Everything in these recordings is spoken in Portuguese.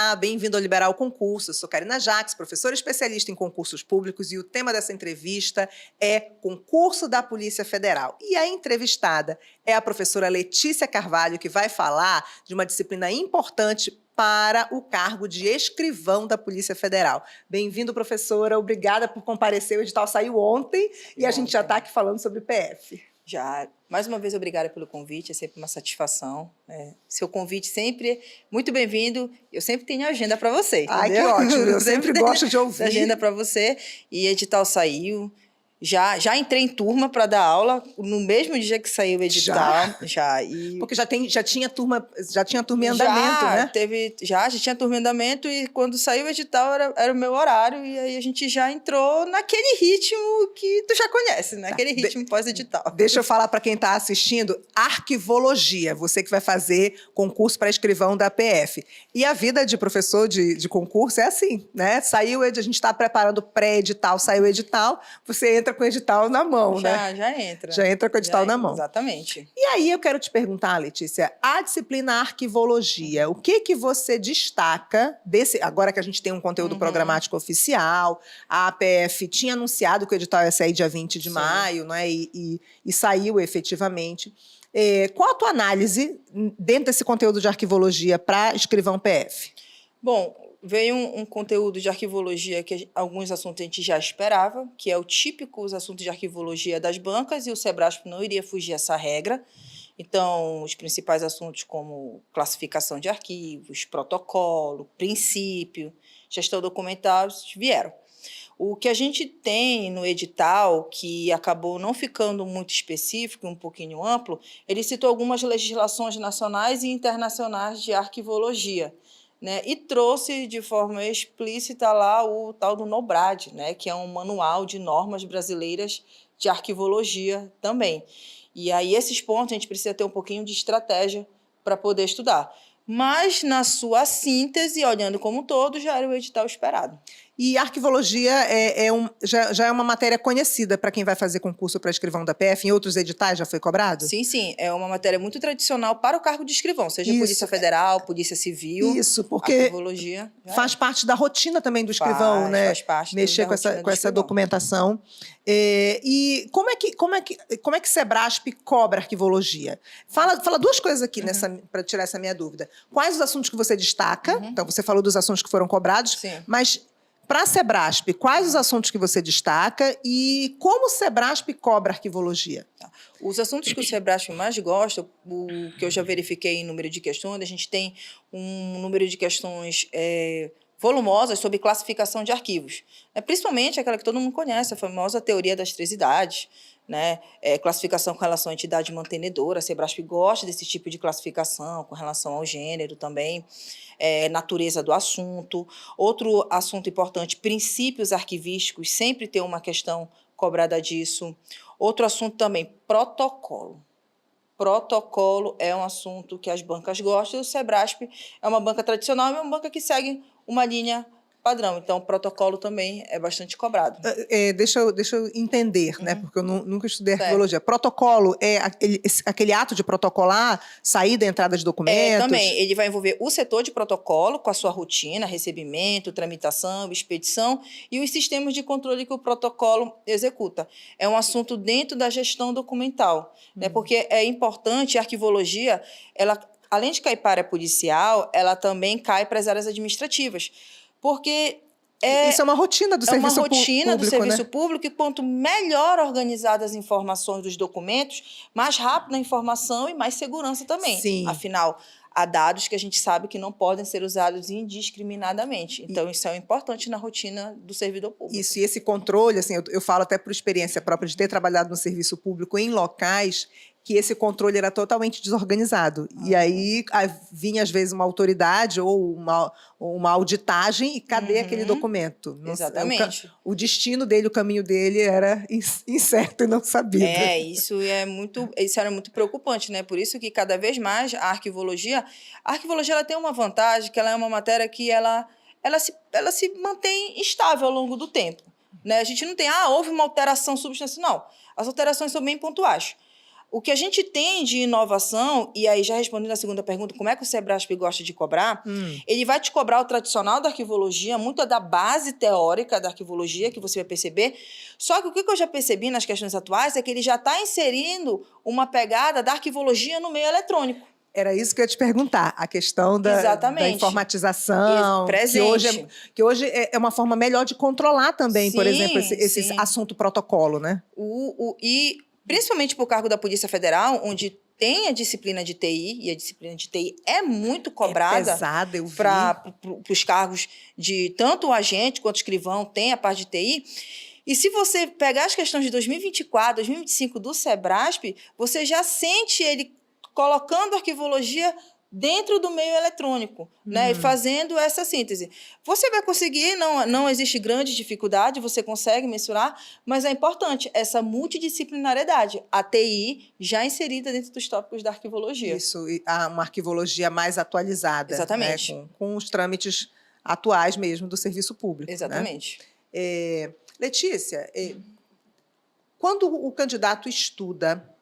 Olá, bem-vindo ao Liberal Concurso. Eu sou Karina Jacques, professora especialista em concursos públicos, e o tema dessa entrevista é Concurso da Polícia Federal. E a entrevistada é a professora Letícia Carvalho, que vai falar de uma disciplina importante para o cargo de escrivão da Polícia Federal. Bem-vindo, professora. Obrigada por comparecer. O edital saiu ontem e a gente já está aqui falando sobre PF. Já, mais uma vez, obrigada pelo convite, é sempre uma satisfação. Seu convite sempre é muito bem-vindo, eu sempre tenho agenda para você. Ai, que ótimo, eu sempre gosto de ouvir. Agenda para você, e edital saiu, já entrei em turma para dar aula, no mesmo dia que saiu o edital. Porque já tinha turma em andamento, né? Já tinha turma em andamento, e quando saiu o edital era o meu horário, e aí a gente já entrou naquele ritmo que tu já conhece, né? Aquele ritmo pós-edital. Deixa eu falar para quem está assistindo, arquivologia, você que vai fazer concurso para escrivão da PF. E a vida de professor de concurso é assim, né? Saiu, a gente está preparando pré-edital, saiu o edital, você entra com o edital na mão, né? Já entra. Já entra com o edital na mão. Exatamente. E aí eu quero te perguntar, Letícia, a disciplina arquivologia, o que você destaca desse, agora que a gente tem um conteúdo programático oficial, a APF tinha anunciado que o edital ia sair dia 20 de maio, né? E saiu efetivamente. Qual a tua análise dentro desse conteúdo de arquivologia para escrivão PF? Bom, veio um conteúdo de arquivologia que alguns assuntos a gente já esperava, que é o típico os assuntos de arquivologia das bancas, e o Sebrasp não iria fugir essa regra. Então, os principais assuntos como classificação de arquivos, protocolo, princípio, gestão documental, vieram. O que a gente tem no edital, que acabou não ficando muito específico, um pouquinho amplo, ele citou algumas legislações nacionais e internacionais de arquivologia, né, e trouxe de forma explícita lá o tal do NOBRAD, né, que é um manual de normas brasileiras de arquivologia também. E aí esses pontos a gente precisa ter um pouquinho de estratégia para poder estudar. Mas, na sua síntese, olhando como um todo, já era o edital esperado. E arquivologia já é uma matéria conhecida para quem vai fazer concurso para escrivão da PF? Em outros editais já foi cobrado? Sim. É uma matéria muito tradicional para o cargo de escrivão, seja Polícia Federal, Polícia Civil. Isso, porque arquivologia faz parte da rotina também do escrivão, né? Faz parte mexer com essa documentação. E como é que Sebrasp cobra arquivologia? Fala duas coisas aqui para tirar essa minha dúvida. Quais os assuntos que você destaca? Então, você falou dos assuntos que foram cobrados, mas para a Sebrasp, quais os assuntos que você destaca e como o Sebrasp cobra arquivologia? Os assuntos que o Sebrasp mais gosta, o que eu já verifiquei em número de questões, a gente tem um número de questões volumosas sobre classificação de arquivos. Principalmente aquela que todo mundo conhece, a famosa teoria das 3 idades, né? Classificação com relação à entidade mantenedora, a Sebrasp gosta desse tipo de classificação, com relação ao gênero também, natureza do assunto. Outro assunto importante, princípios arquivísticos, sempre tem uma questão cobrada disso. Outro assunto também, protocolo. Protocolo é um assunto que as bancas gostam, e o Sebrasp é uma banca tradicional, é uma banca que segue uma linha padrão. Então, o protocolo também é bastante cobrado. Deixa eu entender, né? Porque eu nunca estudei arquivologia. Protocolo é aquele ato de protocolar, saída e entrada de documentos? Também. Ele vai envolver o setor de protocolo, com a sua rotina, recebimento, tramitação, expedição, e os sistemas de controle que o protocolo executa. É um assunto dentro da gestão documental, né? Porque é importante, a arquivologia, ela, além de cair para a área policial, ela também cai para as áreas administrativas. Porque isso é uma rotina do serviço público. É uma rotina do serviço público, e quanto melhor organizadas as informações dos documentos, mais rápida a informação e mais segurança também. Sim. Afinal, há dados que a gente sabe que não podem ser usados indiscriminadamente. Então, isso é importante na rotina do servidor público. Isso, e esse controle, assim, eu falo até por experiência própria de ter trabalhado no serviço público em locais que esse controle era totalmente desorganizado. E aí vinha, às vezes, uma autoridade ou uma auditagem e cadê aquele documento? Exatamente. O destino dele, o caminho dele era incerto e não sabido. Isso era muito preocupante, né? Por isso que, cada vez mais, a arquivologia ela tem uma vantagem, que ela é uma matéria que ela se mantém estável ao longo do tempo, né? A gente não tem, houve uma alteração substancial. Não. As alterações são bem pontuais. O que a gente tem de inovação, e aí já respondendo a segunda pergunta, como é que o Sebrasp gosta de cobrar? Ele vai te cobrar o tradicional da arquivologia, muito da base teórica da arquivologia, que você vai perceber. Só que o que eu já percebi nas questões atuais é que ele já está inserindo uma pegada da arquivologia no meio eletrônico. Era isso que eu ia te perguntar, a questão da informatização, que hoje é uma forma melhor de controlar também, por exemplo, esse assunto protocolo, né? E principalmente para o cargo da Polícia Federal, onde tem a disciplina de TI, e a disciplina de TI é muito cobrada. É pesada, eu vi. Para os cargos de tanto o agente quanto o escrivão, tem a parte de TI. E se você pegar as questões de 2024, 2025 do Sebrasp, você já sente ele colocando arquivologia dentro do meio eletrônico, né? E fazendo essa síntese. Você vai conseguir, não existe grande dificuldade, você consegue mensurar, mas é importante essa multidisciplinariedade, a TI já inserida dentro dos tópicos da arquivologia. Isso, uma arquivologia mais atualizada. Exatamente. Né? Com os trâmites atuais mesmo do serviço público. Exatamente. Né? Letícia, quando o candidato estuda...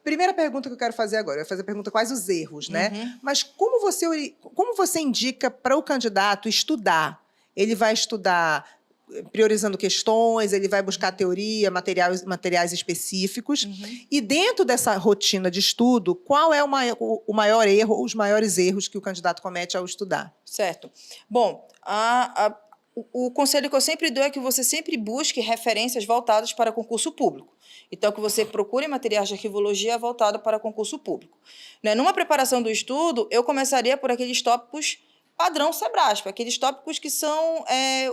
Primeira pergunta que eu quero fazer agora, eu vou fazer a pergunta quais os erros, né? Mas como você indica para o candidato estudar? Ele vai estudar priorizando questões, ele vai buscar teoria, materiais específicos. E dentro dessa rotina de estudo, qual é o maior erro, os maiores erros que o candidato comete ao estudar? Certo. Bom, o conselho que eu sempre dou é que você sempre busque referências voltadas para concurso público. Então, que você procure materiais de arquivologia voltado para concurso público. Né? Numa preparação do estudo, eu começaria por aqueles tópicos padrão Sebrasp, aqueles tópicos que são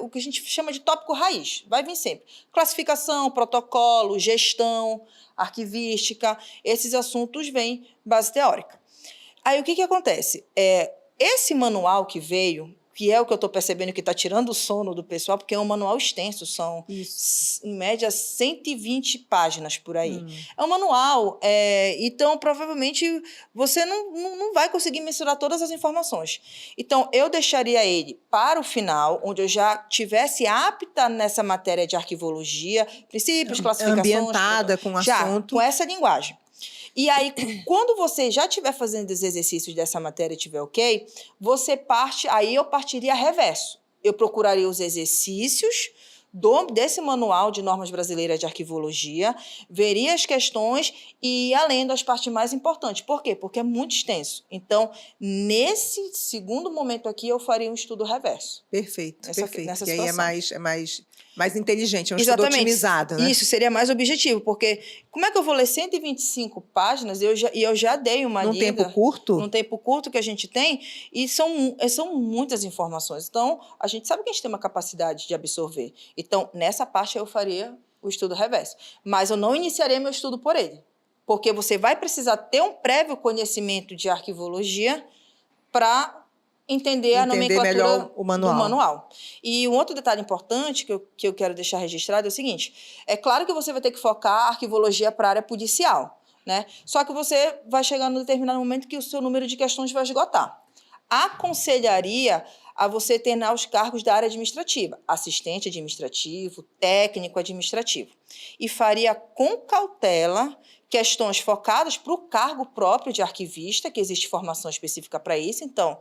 o que a gente chama de tópico raiz. Vai vir sempre. Classificação, protocolo, gestão, arquivística, esses assuntos vêm base teórica. Aí, o que acontece? Esse manual que veio, que é o que eu estou percebendo que está tirando o sono do pessoal, porque é um manual extenso, são, em média, 120 páginas por aí. É um manual, então, provavelmente, você não vai conseguir mensurar todas as informações. Então, eu deixaria ele para o final, onde eu já tivesse apta nessa matéria de arquivologia, princípios, classificações... Ambientada com o assunto. Com essa linguagem. E aí, quando você já estiver fazendo os exercícios dessa matéria e estiver ok, aí eu partiria reverso. Eu procuraria os exercícios desse manual de normas brasileiras de arquivologia, veria as questões e ia lendo as partes mais importantes. Por quê? Porque é muito extenso. Então, nesse segundo momento aqui, eu faria um estudo reverso. Perfeito. Nessa que situação. Aí é mais inteligente, é um estudo otimizado, né? Isso seria mais objetivo, porque como é que eu vou ler 125 páginas e eu já dei uma lida... Num tempo curto? Num tempo curto que a gente tem, e são muitas informações. Então, a gente sabe que a gente tem uma capacidade de absorver. Então, nessa parte eu faria o estudo reverso. Mas eu não iniciaria meu estudo por ele, porque você vai precisar ter um prévio conhecimento de arquivologia para entender a nomenclatura melhor o manual. do manual. E um outro detalhe importante que eu quero deixar registrado é o seguinte: é claro que você vai ter que focar a arquivologia para a área policial, né? Só que você vai chegar num determinado momento que o seu número de questões vai esgotar. Aconselharia a você treinar os cargos da área administrativa, assistente administrativo, técnico administrativo. E faria com cautela questões focadas para o cargo próprio de arquivista, que existe formação específica para isso. Então,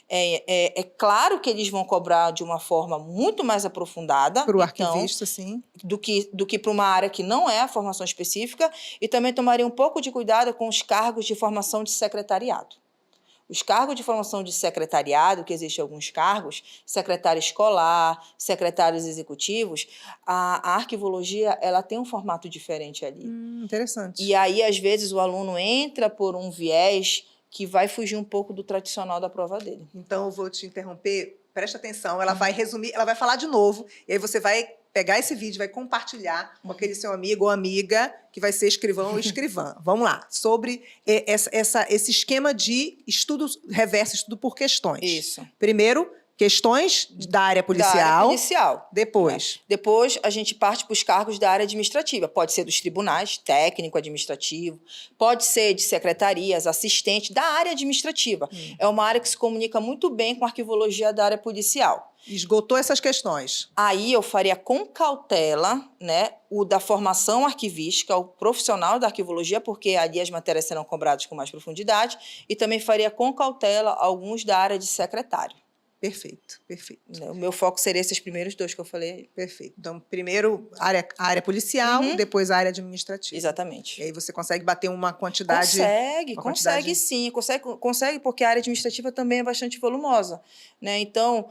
é claro que eles vão cobrar de uma forma muito mais aprofundada. Para o arquivista, sim. Do que para uma área que não é a formação específica. E também tomaria um pouco de cuidado com os cargos de formação de secretariado. Os cargos de formação de secretariado, que existem alguns cargos, secretário escolar, secretários executivos, a arquivologia ela tem um formato diferente ali. Interessante. E aí, às vezes, o aluno entra por um viés que vai fugir um pouco do tradicional da prova dele. Então, eu vou te interromper. Presta atenção, ela vai resumir, ela vai falar de novo, e aí você vai pegar esse vídeo, vai compartilhar com aquele seu amigo ou amiga que vai ser escrivão ou escrivã. Vamos lá, sobre esse esquema de estudo reverso, estudo por questões. Isso. Primeiro, questões da área Da área policial. policial. Depois. Depois, a gente parte para os cargos da área administrativa. Pode ser dos tribunais, técnico administrativo, pode ser de secretarias, assistente, da área administrativa. É uma área que se comunica muito bem com a arquivologia da área policial. Esgotou essas questões. Aí eu faria com cautela, né, o da formação arquivística, o profissional da arquivologia, porque ali as matérias serão cobradas com mais profundidade, e também faria com cautela alguns da área de secretário. Perfeito, perfeito. O meu foco seria esses primeiros dois que eu falei. Perfeito. Então, primeiro a área policial, depois a área administrativa. Exatamente. E aí você consegue bater uma quantidade... Consegue sim. Consegue porque a área administrativa também é bastante volumosa, né? Então...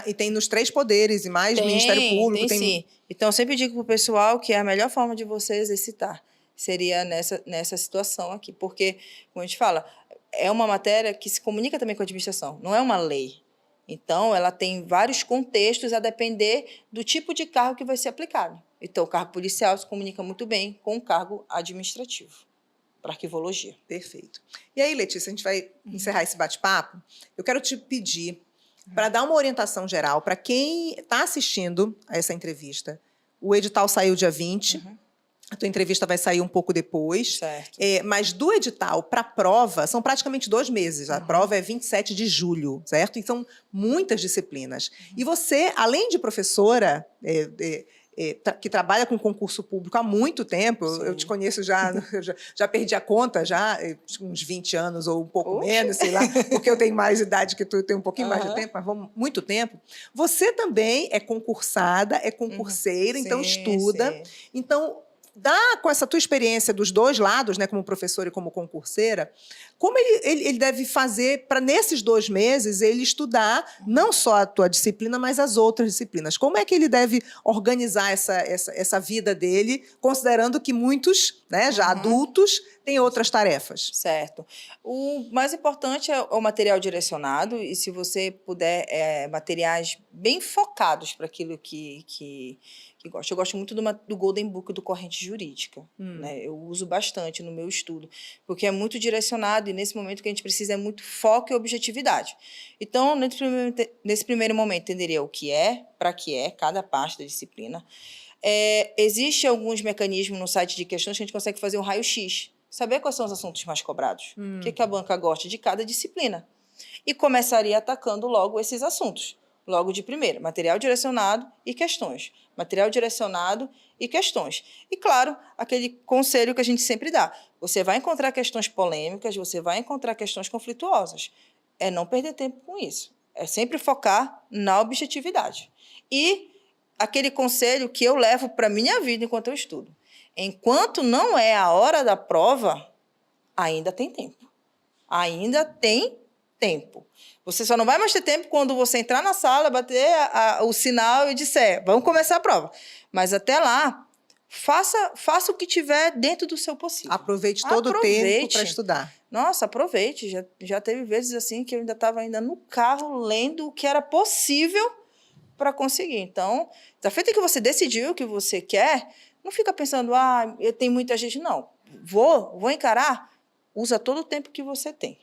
E tem nos 3 poderes, e mais Ministério Público. Tem sim. Então, eu sempre digo para o pessoal que a melhor forma de você exercitar seria nessa situação aqui. Porque, como a gente fala, é uma matéria que se comunica também com a administração, não é uma lei. Então, ela tem vários contextos a depender do tipo de cargo que vai ser aplicado. Então, o cargo policial se comunica muito bem com o cargo administrativo, para arquivologia. Perfeito. E aí, Letícia, a gente vai encerrar esse bate-papo. Eu quero te pedir para dar uma orientação geral para quem está assistindo a essa entrevista. O edital saiu dia 20. A tua entrevista vai sair um pouco depois. Certo. Mas do edital para a prova, são praticamente 2 meses. A prova é 27 de julho, certo? E são muitas disciplinas. E você, além de professora, que trabalha com concurso público há muito tempo, eu te conheço já perdi a conta, uns 20 anos ou um pouco menos, sei lá, porque eu tenho mais idade que tu, tenho um pouquinho mais de tempo, mas vamos muito tempo. Você também é concursada, é concurseira, então estuda. Sim. Então, com essa tua experiência dos 2 lados, né, como professora e como concurseira, como ele deve fazer para, nesses 2 meses, ele estudar não só a tua disciplina, mas as outras disciplinas? Como é que ele deve organizar essa vida dele, considerando que muitos, né, já adultos, têm outras tarefas? Certo. O mais importante é o material direcionado, e se você puder, materiais bem focados para aquilo que gosta. Eu gosto muito do Golden Book do Corrente Jurídica. Né? Eu uso bastante no meu estudo, porque é muito direcionado e nesse momento o que a gente precisa é muito foco e objetividade. Então, nesse primeiro momento, entenderia o que é, para que é, cada parte da disciplina. Existem alguns mecanismos no site de questões que a gente consegue fazer um raio-x, saber quais são os assuntos mais cobrados, o que a banca gosta de cada disciplina. E começaria atacando logo esses assuntos. Logo de primeiro, material direcionado e questões. Material direcionado e questões. E, claro, aquele conselho que a gente sempre dá. Você vai encontrar questões polêmicas, você vai encontrar questões conflituosas. É não perder tempo com isso. É sempre focar na objetividade. E aquele conselho que eu levo para a minha vida enquanto eu estudo. Enquanto não é a hora da prova, ainda tem tempo. Ainda tem tempo. Você só não vai mais ter tempo quando você entrar na sala, bater o sinal e disser, vamos começar a prova. Mas até lá, faça o que tiver dentro do seu possível. Aproveite todo o tempo para estudar. Nossa, aproveite. Já teve vezes assim que eu ainda estava no carro lendo o que era possível para conseguir. Então, da feita que você decidiu o que você quer, não fica pensando, tem muita gente. Não, vou encarar. Usa todo o tempo que você tem.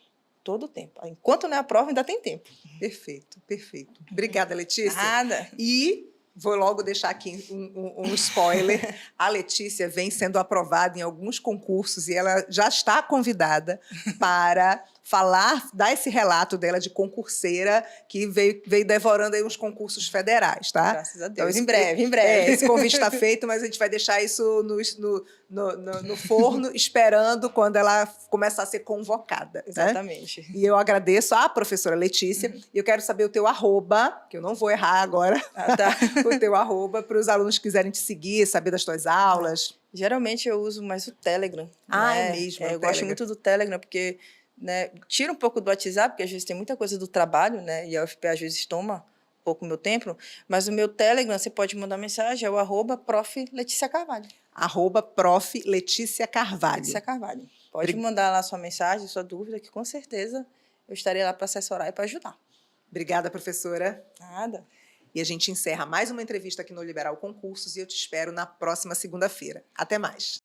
Todo o tempo. Enquanto não é a prova, ainda tem tempo. Perfeito, perfeito. Obrigada, Letícia. Nada. E vou logo deixar aqui um spoiler. A Letícia vem sendo aprovada em alguns concursos e ela já está convidada para dar esse relato dela de concurseira que veio devorando aí uns concursos federais, tá? Graças a Deus. Então, em breve. Esse convite está feito, mas a gente vai deixar isso no forno, esperando quando ela começar a ser convocada. Exatamente. Né? E eu agradeço à professora Letícia. E eu quero saber o teu arroba, que eu não vou errar agora. Tá. O teu arroba, para os alunos que quiserem te seguir, saber das tuas aulas. Geralmente eu uso mais o Telegram. É mesmo? Eu gosto muito do Telegram, porque tira um pouco do WhatsApp, porque às vezes tem muita coisa do trabalho, né? E a UFP às vezes toma um pouco o meu tempo. Mas o meu Telegram, você pode mandar mensagem, é o @prof. Letícia Carvalho. @prof. Letícia Carvalho. Letícia Carvalho. Pode mandar lá sua mensagem, sua dúvida, que com certeza eu estarei lá para assessorar e para ajudar. Obrigada, professora. Nada. E a gente encerra mais uma entrevista aqui no Liberal Concursos e eu te espero na próxima segunda-feira. Até mais.